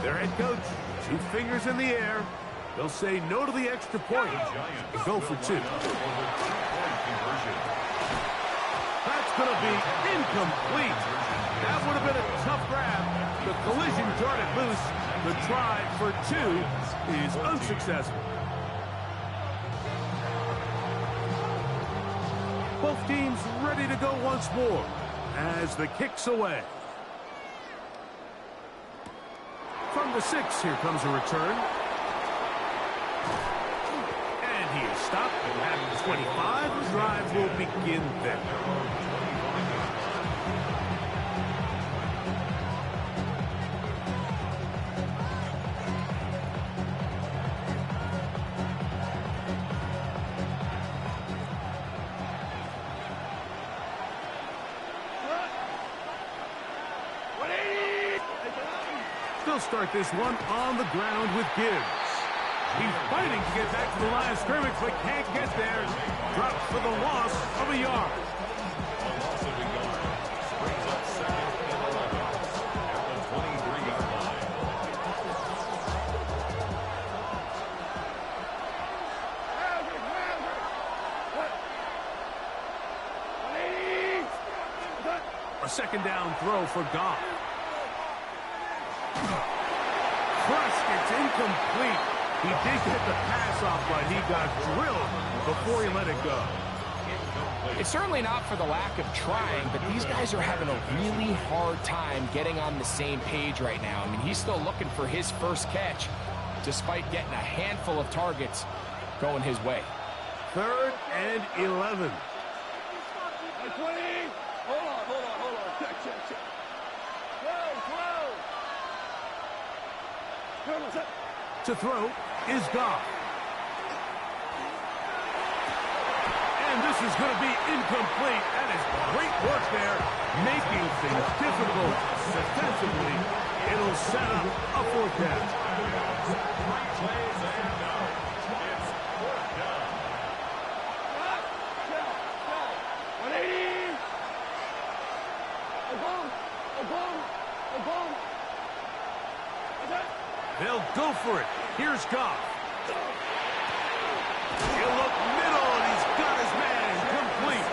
Their head coach, 2 fingers in the air. They'll say no to the extra point and go for 2. That's going to be incomplete. That would have been a tough grab. The collision darted loose. The try for 2 is unsuccessful. Both teams ready to go once more as the kick's away. From the 6, here comes a return. And he is stopped at the 25. The drive will begin then. They'll start this one on the ground with Gibbs. He's fighting to get back to the line of scrimmage, but can't get there. Drops for the loss of a yard. A second down throw for Goff. It's incomplete. He did get the pass off, but he got drilled before he let it go. It's certainly not for the lack of trying, but these guys are having a really hard time getting on the same page right now. I mean, he's still looking for his first catch, despite getting a handful of targets going his way. 3rd and 11. Hold on. Check. To throw is Goff. And this is going to be incomplete. That is great work there, making things difficult defensively. It'll set up a 4th down. They'll go for it. Here's Goff. He'll look middle, and he's got his man complete.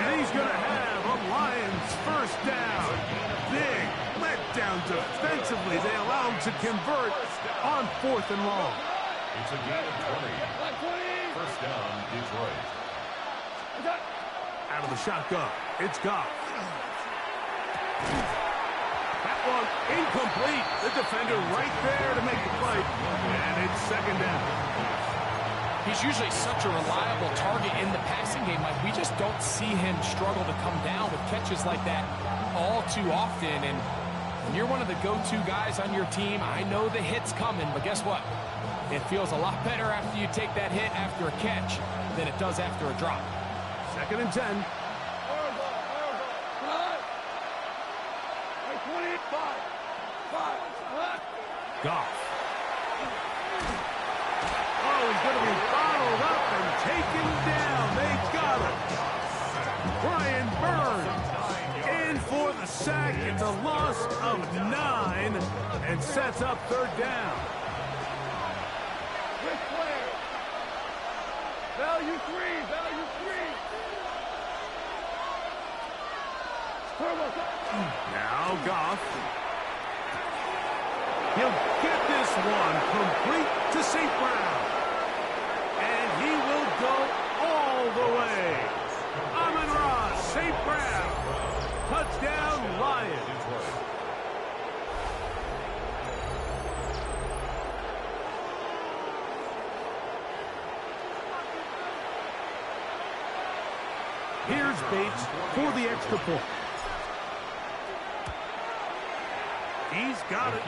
And he's going to have a Lions first down. Big letdown defensively. They allow him to convert on 4th and long. It's a gain of 20. First down, Detroit. Out of the shotgun, it's Goff. That one incomplete. The defender right there to make the play. And it's 2nd down. He's usually such a reliable target in the passing game. Like, we just don't see him struggle to come down with catches like that all too often. And when you're one of the go-to guys on your team, I know the hit's coming, but guess what? It feels a lot better after you take that hit after a catch than it does after a drop. 2nd and 10. Goff. Oh, he's going to be bottled up and taken down. They've got him. Brian Burns in for the sack. It's a loss of 9 and sets up 3rd down. Quick play. Value 3. Now Goff. He'll get this one complete to St. Brown. And he will go all the way. Amon-Ra, St. Brown. Touchdown, Lions. Here's Bates for the extra point. He's got it,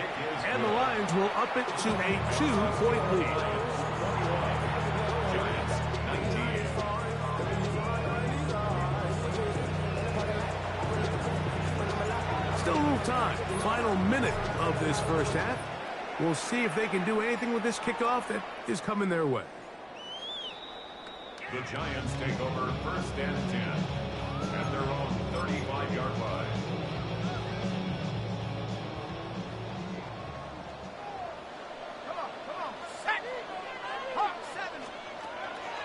and the Lions will up it to a 2-point lead. Still a little time. Final minute of this first half. We'll see if they can do anything with this kickoff that is coming their way. The Giants take over 1st and 10 at their own 35-yard line.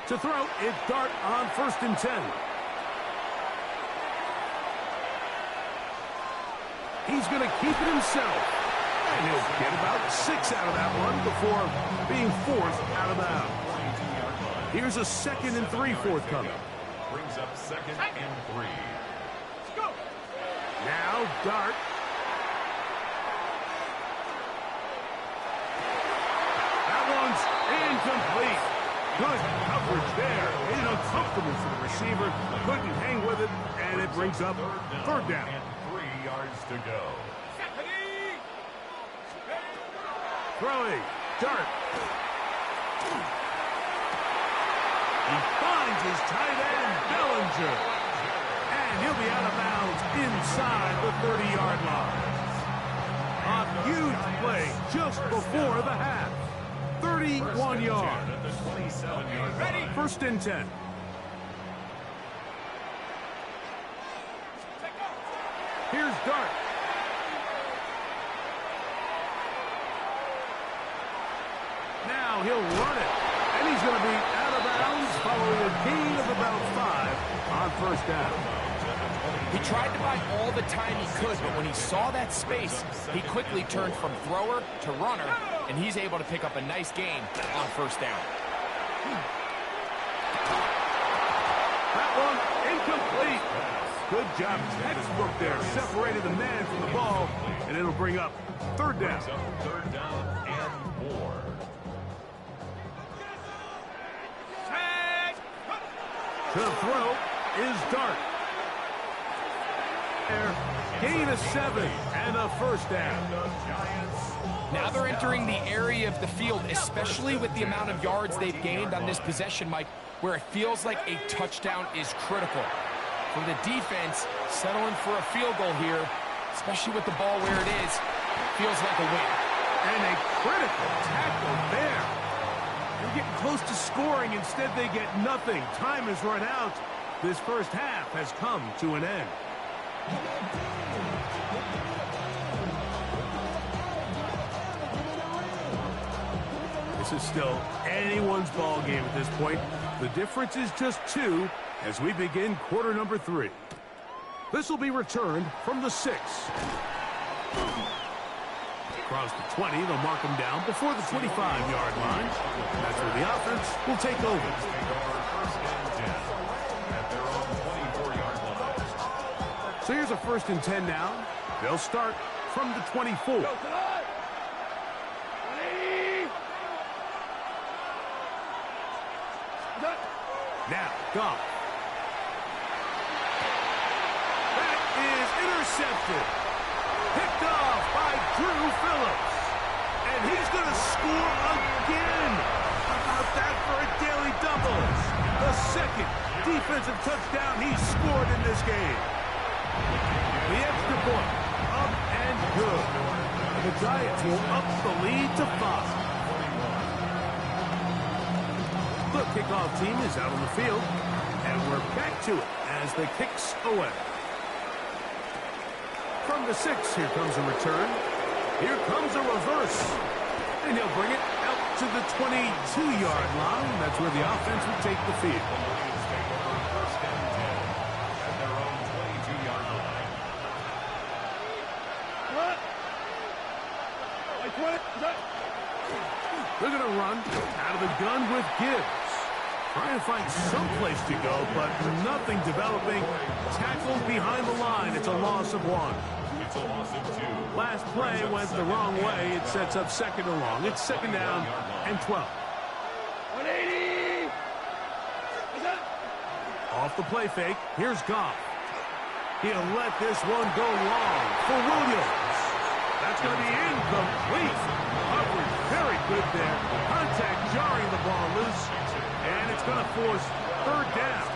To throw, it's Dart on 1st and 10. He's going to keep it himself. And he'll get about 6 out of that one before being forced out of bounds. Here's a 2nd and 3 forthcoming. Brings up 2nd and 3. Now Dart. That one's incomplete. Good coverage there. Made it uncomfortable for the receiver. Couldn't hang with it, and it brings up 3rd down. And 3 yards to go. Throwing. Dart. He finds his tight end, Bellinger. And he'll be out of bounds inside the 30-yard line. A huge play just before the half. 31 yards. Ready? 1st and 10. Here's Dart. Now he'll run it. And he's going to be out of bounds following a gain of about 5 on 1st down. He tried to buy all the time he could, but when he saw that space, he quickly turned from thrower to runner, and he's able to pick up a nice gain on 1st down. That one incomplete. Good job. Textbook there. Separated the man from the ball, and it'll bring up 3rd down. 3rd down and 4. To throw is Dart. Gain of 7 and a 1st down. Now they're entering the area of the field, especially with the amount of yards they've gained on this possession, Mike, where it feels like a touchdown is critical. For the defense, settling for a field goal here, especially with the ball where it is, feels like a win. And a critical tackle there. They're getting close to scoring. Instead, they get nothing. Time has run out. This 1st half has come to an end. This is still anyone's ball game at this point. The difference is just 2 as we begin quarter number 3. This will be returned from the 6. Across the 20, they'll mark him down before the 25-yard line. That's where the offense will take over. So here's a 1st and 10 now. They'll start from the 24. Now, Goff. That is intercepted. Picked off by Drew Phillips. And he's going to score again. How about that for a daily doubles? The 2nd defensive touchdown he's scored in this game. The extra point, up and good. The Giants will up the lead to 5. The kickoff team is out on the field, and we're back to it as the kicks away. From the 6, here comes a return. Here comes a reverse. And he'll bring it out to the 22-yard line. That's where the offense will take the field. They're going to run out of the gun with Gibbs. Trying to find some place to go, but nothing developing. Tackled behind the line. It's a loss of 1. It's a loss of 2. Last play went the wrong way. It sets up 2nd and long. It's 2nd down and 12. 180. Off the play fake. Here's Goff. He'll let this one go long for Williams. That's going to be incomplete. Coverage very good there. Contact jarring the ball loose. And it's going to force 3rd down.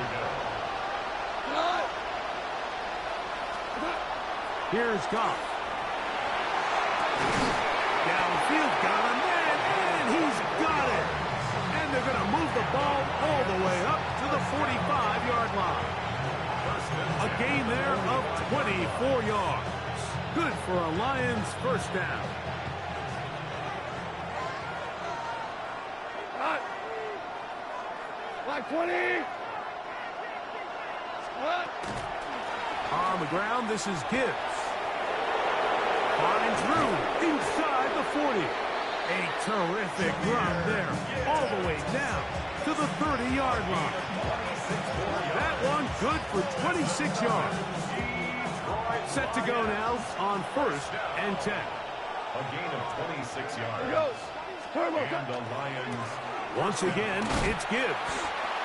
Here's Goff. Downfield, got a man, and he's got it. And they're going to move the ball all the way up to the 45-yard line. A gain there of 24 yards. Good for a Lions 1st down. Black 20. What? On the ground, this is Gibbs. Flying through inside the 40. A terrific run there, all the way down to the 30-yard line. That one good for 26 yards. Set to go now on 1st and 10. A gain of 26 yards. Here goes. Turbo. And the Lions. Once again, it's Gibbs.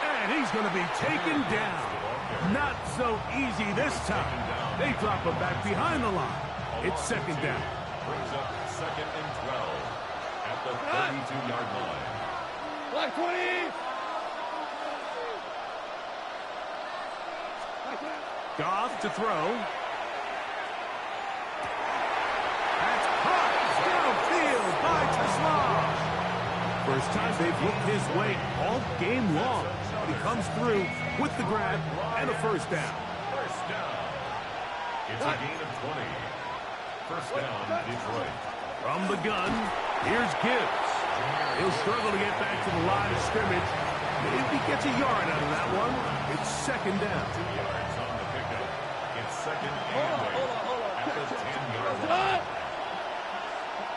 And he's going to be taken down. Not so easy this time. They drop him back behind the line. It's 2nd down. Brings up 2nd and 12 at the 32-yard line. Black 20. Goff to throw. That's caught downfield by Tesla. First time they've looked his way all game long. He comes through with the grab and a 1st down. First down. It's a gain of 20. First down, Detroit. From the gun, here's Gibbs. He'll struggle to get back to the line of scrimmage. Maybe gets a yard out of that one. It's 2nd down. 2 yards on the pickup. It's 2nd and 8 at the 10-yard line.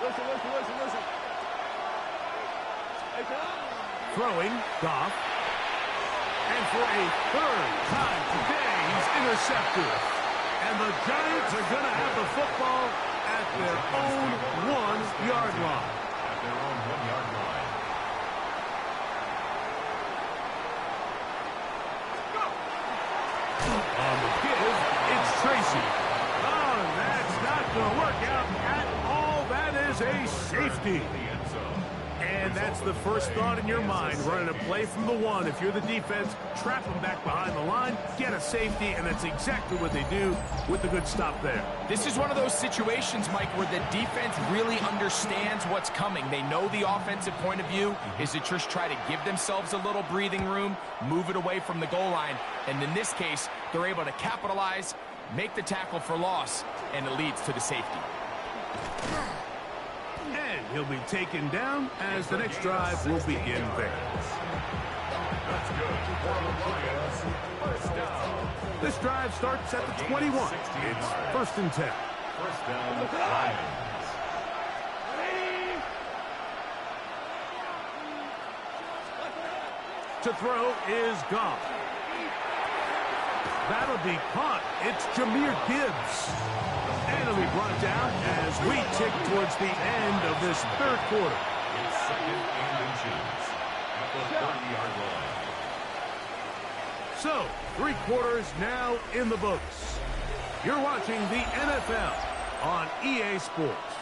Listen. Hey, Tom. Throwing, Goff. And for a 3rd time today, he's intercepted. And the Giants are going to have the football at their own 1-yard line. At their own 1-yard line. On the give, it's Tracy. Oh, that's not going to work out at all. That is a safety. The end zone. And that's the first thought in your mind, running a play from the 1. If you're the defense, trap them back behind the line, get a safety, and that's exactly what they do with the good stop there. This is one of those situations, Mike, where the defense really understands what's coming. They know the offensive point of view is to just try to give themselves a little breathing room, move it away from the goal line, and in this case, they're able to capitalize, make the tackle for loss, and it leads to the safety. And he'll be taken down as the next drive will begin there. That's good for the Lions. First down. This drive starts at the 21. It's 1st and 10. First down, Lions. To throw is Goff. That'll be caught. It's Jahmyr Gibbs. And it'll be brought down as we tick towards the end of this 3rd quarter. It's 2nd and inches at the 30-yard line. So, 3 quarters now in the books. You're watching the NFL on EA Sports.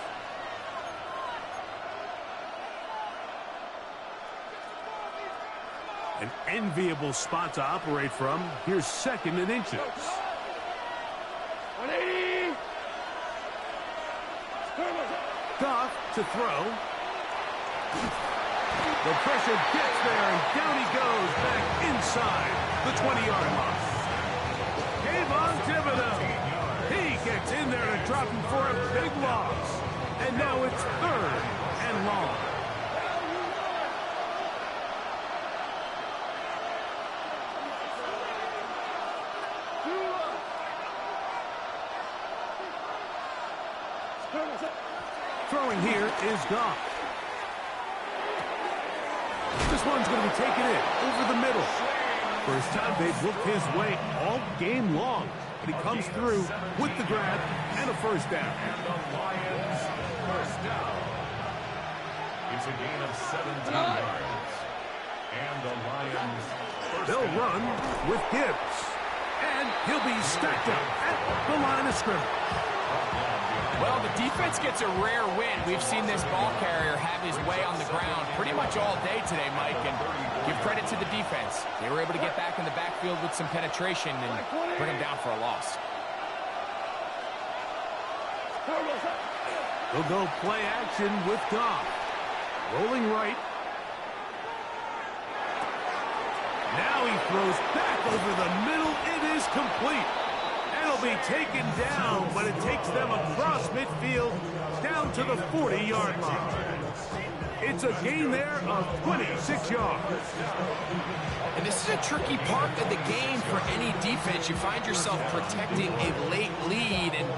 An enviable spot to operate from. Here's 2nd and inches. 180. Goff to throw. The pressure gets there, and down he goes back inside the 20-yard line. Kayvon Thibodeau. He gets in there to drop him for a big loss. And now it's 3rd and long. Throwing here is Goff. This one's going to be taken in over the middle. First time they've looked his way all game long. But he comes through with the grab and a 1st down. And the Lions first down. It's a gain of 17 yards. And the Lions first They'll down. run with Gibbs. And he'll be stacked up at the line of scrimmage. Well, the defense gets a rare win. We've seen this ball carrier have his way on the ground pretty much all day today, Mike, and give credit to the defense. They were able to get back in the backfield with some penetration and bring him down for a loss. They'll go play action with Goff. Rolling right. Now he throws back over the middle. It is complete. It'll be taken down, but it takes them across midfield down to the 40-yard line. It's It's a gain there of 26 yards. And this is a tricky part of the game for any defense. You find yourself protecting a late lead, and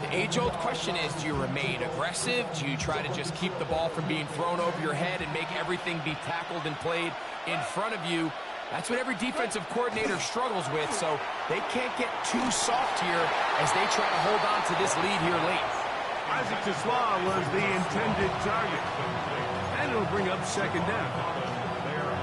the age-old question is, do you remain aggressive? Do you try to just keep the ball from being thrown over your head and make everything be tackled and played in front of you? That's what every defensive coordinator struggles with, so they can't get too soft here as they try to hold on to this lead here late. Isaac Tesla was the intended target, and it'll bring up second down.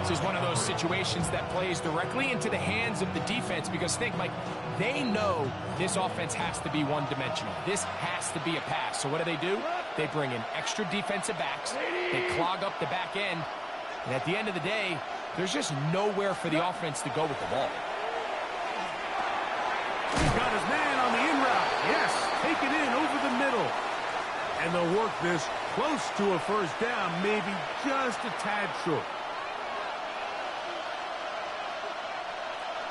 This is one of those situations that plays directly into the hands of the defense because, think, Mike, they know this offense has to be one-dimensional. This has to be a pass. So what do? They bring in extra defensive backs. They clog up the back end. And at the end of the day, there's just nowhere for the offense to go with the ball. He's got his man on the in route. Yes, take it in over the middle. And they'll work this close to a first down, maybe just a tad short.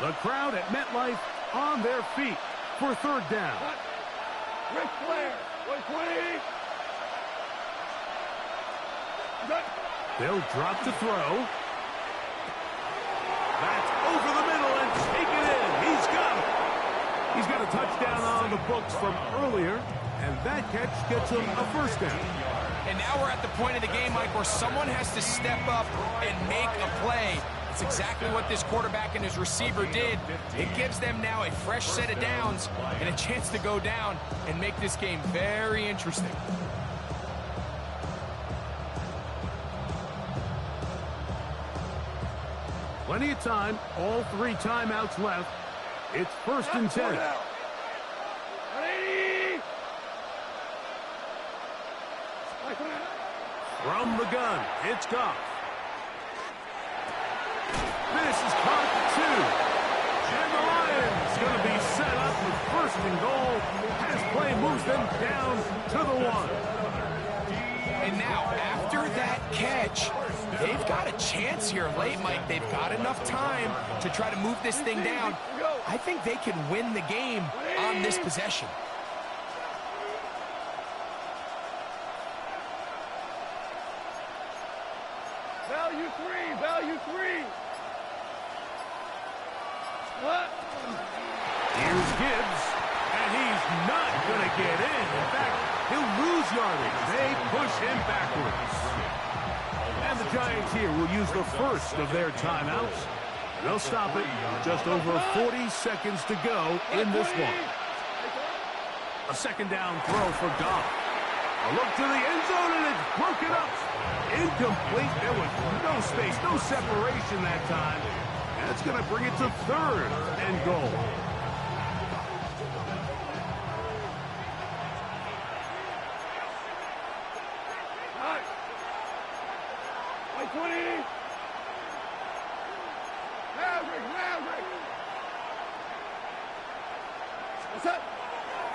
The crowd at MetLife on their feet for third down. Ric Flair, 120. They'll drop to throw. That's over the middle and take it in. He's got it. He's got a touchdown on the books from earlier, and that catch gets him a first down. And now we're at the point of the game, Mike, where someone has to step up and make a play. It's exactly what this quarterback and his receiver did. It gives them now a fresh set of downs and a chance to go down and make this game very interesting. Plenty of time, all 3 timeouts left. It's first and 10. 180. From the gun, it's Goff. This is caught at 2. And the Lions going to be set up with first and goal as play moves them down to the 1. And now, after that catch, they've got a chance here late, Mike. They've got enough time to try to move this thing down. I think they can win the game on this possession. Value 3, value 3. What? Here's Gibbs, and he's not going to get in. In fact, he'll lose yardage. They push him backwards. And the Giants here will use the first of their timeouts. They'll stop it. Just over 40 seconds to go in this one. A second down throw for Goff. A look to the end zone, and it's broken up. Incomplete. There was no space, no separation that time. That's going to bring it to third and goal.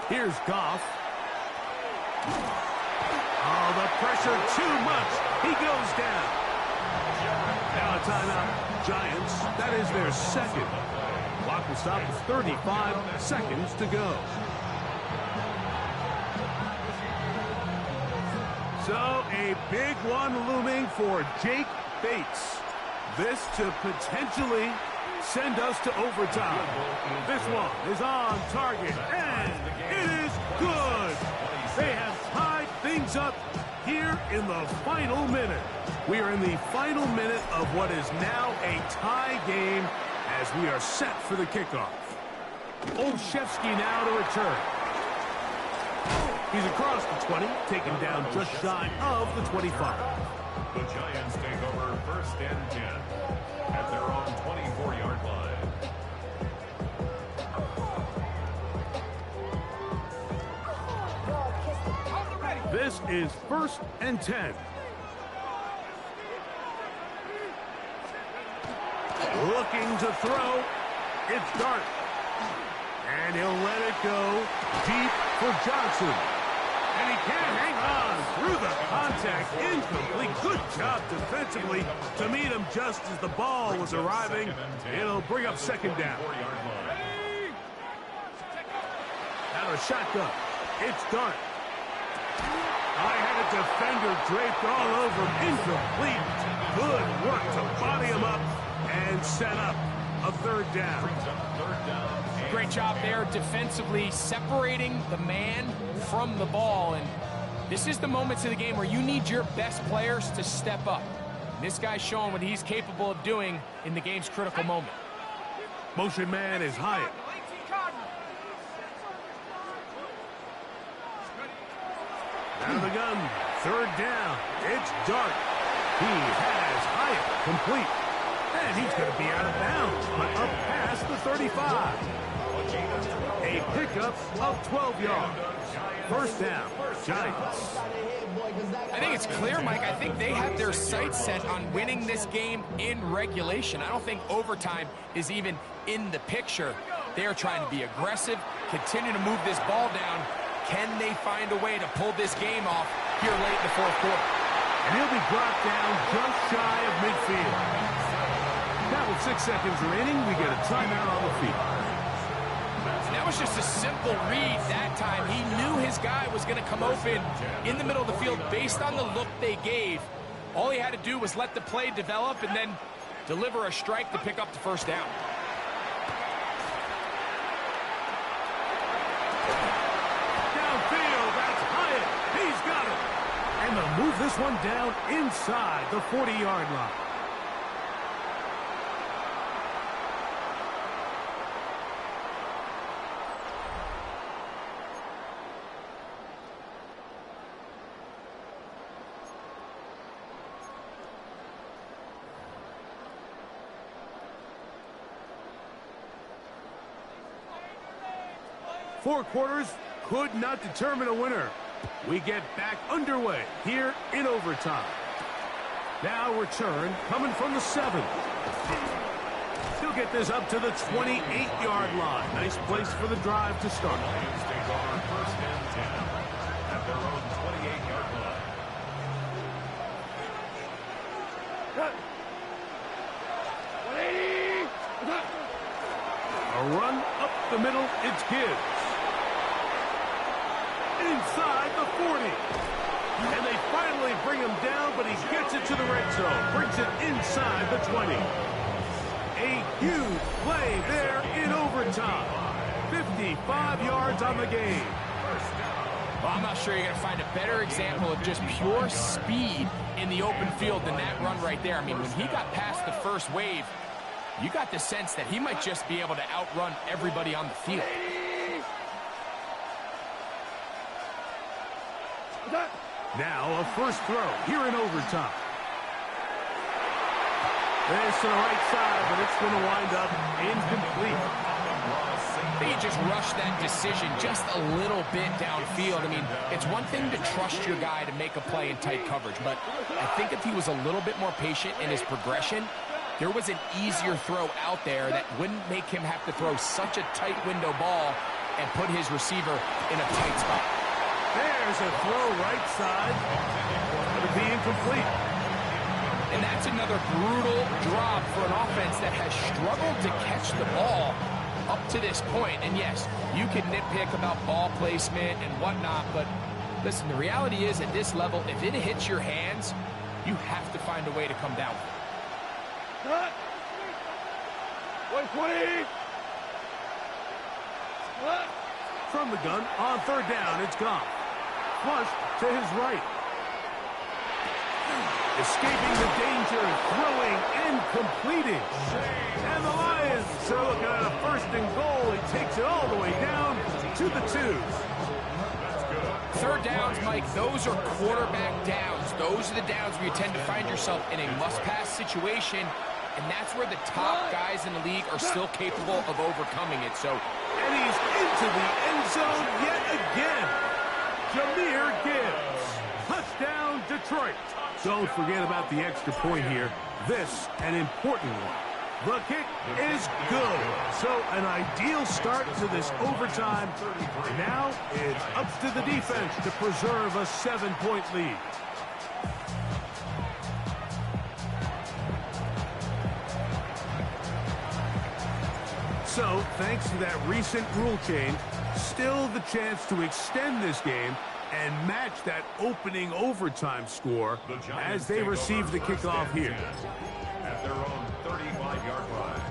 Here's Goff. Oh, the pressure too much. He goes down. Now a timeout. Giants, that is their second. Clock will stop with 35 seconds to go. So a big one looming for Jake Bates. This to potentially send us to overtime. This one is on target, and it is good. They have tied things up here in the final minute. We are in the final minute of what is now a tie game as we are set for the kickoff. Olszewski now to return. He's across the 20, taken down just shy of the 25. The Giants take over first and 10 at their own 24-yard line. This is first and 10. Looking to throw. It's Dart. And he'll let it go deep for Johnson. And he can't hang on through the contact. Incomplete. Good job defensively to meet him just as the ball was arriving. It'll bring up second down. Out of shotgun. It's Dart. I had a defender draped all over him. Incomplete. Good work to body him up and set up a third down. Great job there defensively, separating the man from the ball. And this is the moments of the game where you need your best players to step up. And this guy's showing what he's capable of doing in the game's critical moment. Motion man is Hyatt. Out of the gun, third down. It's Dart. He has Hyatt complete. And he's going to be out of bounds, but up past the 35. A pickup of 12 yards. First down, Giants. I think it's clear, Mike. I think they have their sights set on winning this game in regulation. I don't think overtime is even in the picture. They are trying to be aggressive, continue to move this ball down. Can they find a way to pull this game off here late in the fourth quarter? And he'll be brought down just shy of midfield. Now with 6 seconds remaining, we get a timeout on the field. That was just a simple read that time. He knew his guy was going to come open in the middle of the field based on the look they gave. All he had to do was let the play develop and then deliver a strike to pick up the first down. Downfield, that's Hyatt. He's got it. And they'll move this one down inside the 40-yard line. Four quarters could not determine a winner. We get back underway here in overtime. Now return coming from the 7. He'll get this up to the 28-yard line. Nice place for the drive to start. Lions take over first and 10 at their own 28-yard line. A run up the middle, it's Gibbs. Inside the 40. And they finally bring him down, but he gets it to the red zone. Brings it inside the 20. A huge play there in overtime. 55 yards on the game. Well, I'm not sure you're going to find a better example of just pure speed in the open field than that run right there. I mean, when he got past the first wave, you got the sense that he might just be able to outrun everybody on the field. Now a first throw here in overtime. This to the right side, but it's going to wind up incomplete. They just rushed that decision just a little bit downfield. I mean, it's one thing to trust your guy to make a play in tight coverage, but I think if he was a little bit more patient in his progression, there was an easier throw out there that wouldn't make him have to throw such a tight window ball and put his receiver in a tight spot. There's a throw right side. It'll be incomplete. And that's another brutal drop for an offense that has struggled to catch the ball up to this point. And yes, you can nitpick about ball placement and whatnot, but listen, the reality is at this level, if it hits your hands, you have to find a way to come down with it. Cut. 120. Cut. From the gun, on third down, it's gone. Flushed to his right. Escaping the danger, throwing and completing. And the Lions are looking at a first and goal. He takes it all the way down to the 2. Third downs, Mike, those are quarterback downs. Those are the downs where you tend to find yourself in a must-pass situation, and that's where the top guys in the league are still capable of overcoming it. So, and he's into the end zone yet again. Jahmyr Gibbs. Touchdown, Detroit. Don't forget about the extra point here. This, an important one. The kick is good. So an ideal start to this overtime. Now it's up to the defense to preserve a 7-point lead. So, thanks to that recent rule change, still the chance to extend this game and match that opening overtime score as they receive the kickoff here. At their own 35-yard line.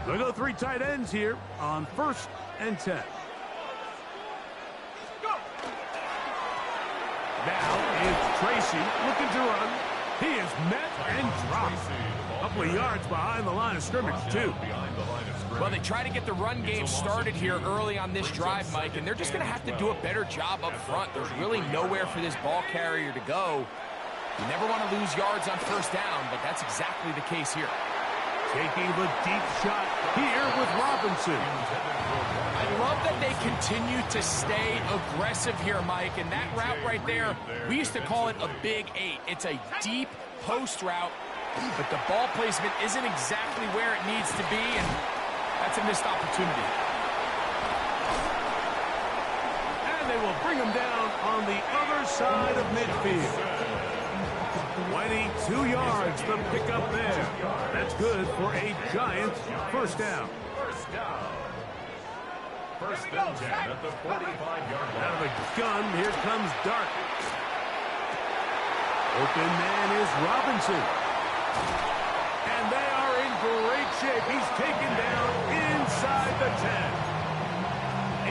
They'll go 3 tight ends here on 1st and 10. Now it's Tracy looking to run. He is met and dropped. A couple of yards behind the line of scrimmage, too. Well, they try to get the run game started here early on this drive, Mike, and they're just going to have to do a better job up front. There's really nowhere for this ball carrier to go. You never want to lose yards on 1st down, but that's exactly the case here. Taking the deep shot here with Robinson. I love that they continue to stay aggressive here, Mike, and that route right there, we used to call it a big 8. It's a deep post route, but the ball placement isn't exactly where it needs to be, and that's a missed opportunity. And they will bring him down on the other side of midfield. 22 yards to pick up there. That's good for a Giants 1st down. First and 10 at the 45-yard line. Out of the gun, here comes Dart. Open man is Robinson. And they are in great shape. He's taken down inside the 10.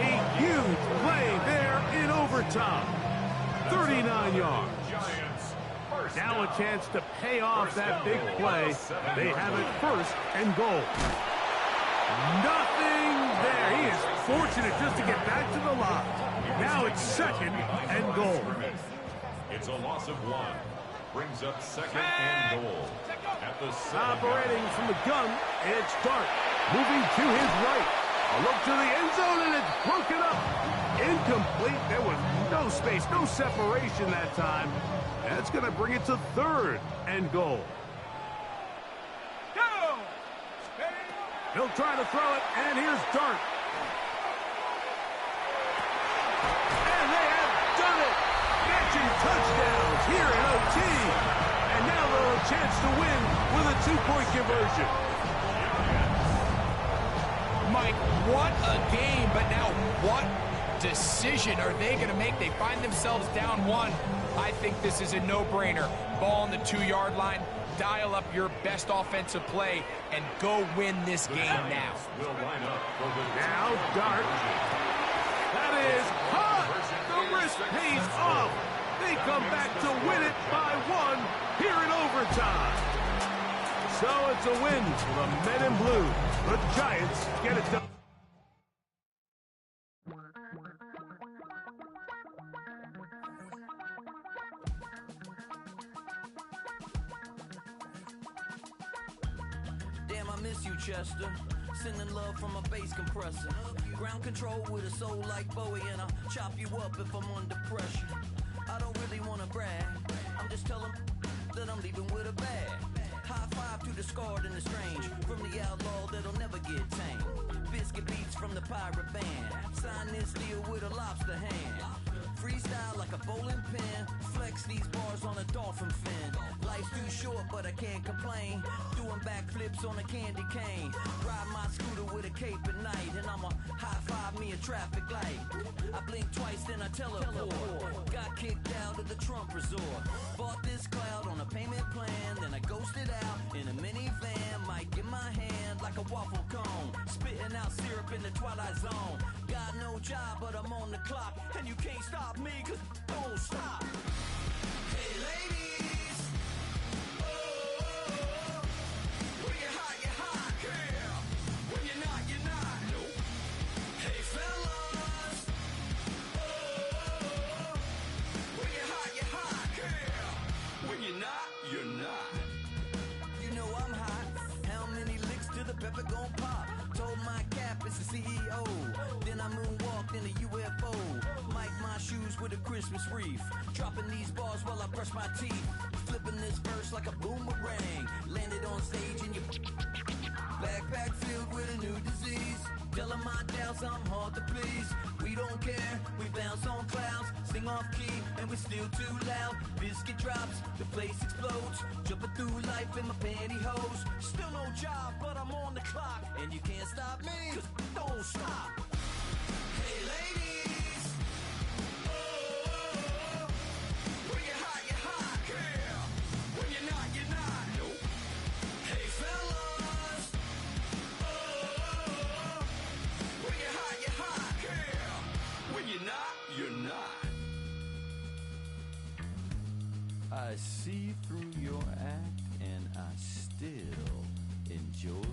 A huge play there in overtime. 39 yards. Now a chance to pay off that big play. They have it 1st and goal. Nothing there. He is fortunate just to get back to the line. Now it's 2nd and goal. It's a loss of 1. Brings up 2nd and goal. At the operating from the gun, it's Dart. Moving to his right. A look to the end zone, and it's broken up. Incomplete. There was no space, no separation that time. That's going to bring it to 3rd and goal. He'll try to throw it, and here's Dart. And they have done it. Matching touchdowns here in OT. And now they'll have a chance to win with a 2-point conversion. Mike, what a game, but now what decision are they going to make? They find themselves down 1. I think this is a no-brainer. Ball on the 2-yard line. Dial up your best offensive play and go win this game now. Now Dart. That is hot. The wrist pays off. They come back to win it by 1 here in overtime. So it's a win for the Men in Blue. The Giants get it done. Miss you, Chester. Sending love from a bass compressor. Ground control with a soul like Bowie, and I'll chop you up if I'm under pressure. I don't really want to brag. I'm just telling that I'm leaving with a bag. High five to the scarred and the strange. From the outlaw that'll never get tamed. Biscuit beats from the pirate band. Sign this deal with a lobster hand. Freestyle like a bowling pin. Flex these bars on a dolphin fin. Life's too short, but I can't complain. Doing backflips on a candy cane. Ride my scooter with a cape at night. And I'ma high-five me a traffic light. I blink twice, then I teleport. Got kicked out of the Trump resort. Bought this cloud on a payment plan. Then I ghosted out in a minivan. Mic in my hand like a waffle cone. Spitting out syrup in the twilight zone. Got no job, but I'm on the clock. And you can't stop me, cause don't stop. Hey ladies, oh, when you're hot, girl. When you're not, nope. Hey fellas, oh, when you're hot, girl. When you're not, you're not. You know I'm hot. How many licks till the pepper gon' pop? Told my cap it's the CEO. Then I moonwalked in a UFO. Mike my shoes with a Christmas wreath. Dropping these bars while I brush my teeth. Flipping this verse like a boomerang. Landed on stage in your backpack filled with a new disease. Tell 'em my doubts, I'm hard to please. We don't care, we bounce on clouds, sing off key, and we're still too loud. Biscuit drops, the place explodes. Jumping through life in my pantyhose. Still no job, but I'm on the clock, and you can't stop me, 'cause don't stop. Hey ladies, oh, when you're hot, yeah. When you're not, you're not. Nope. Hey fellas, oh, when you're hot, yeah. When you're not, you're not. I see through your act, and I still enjoy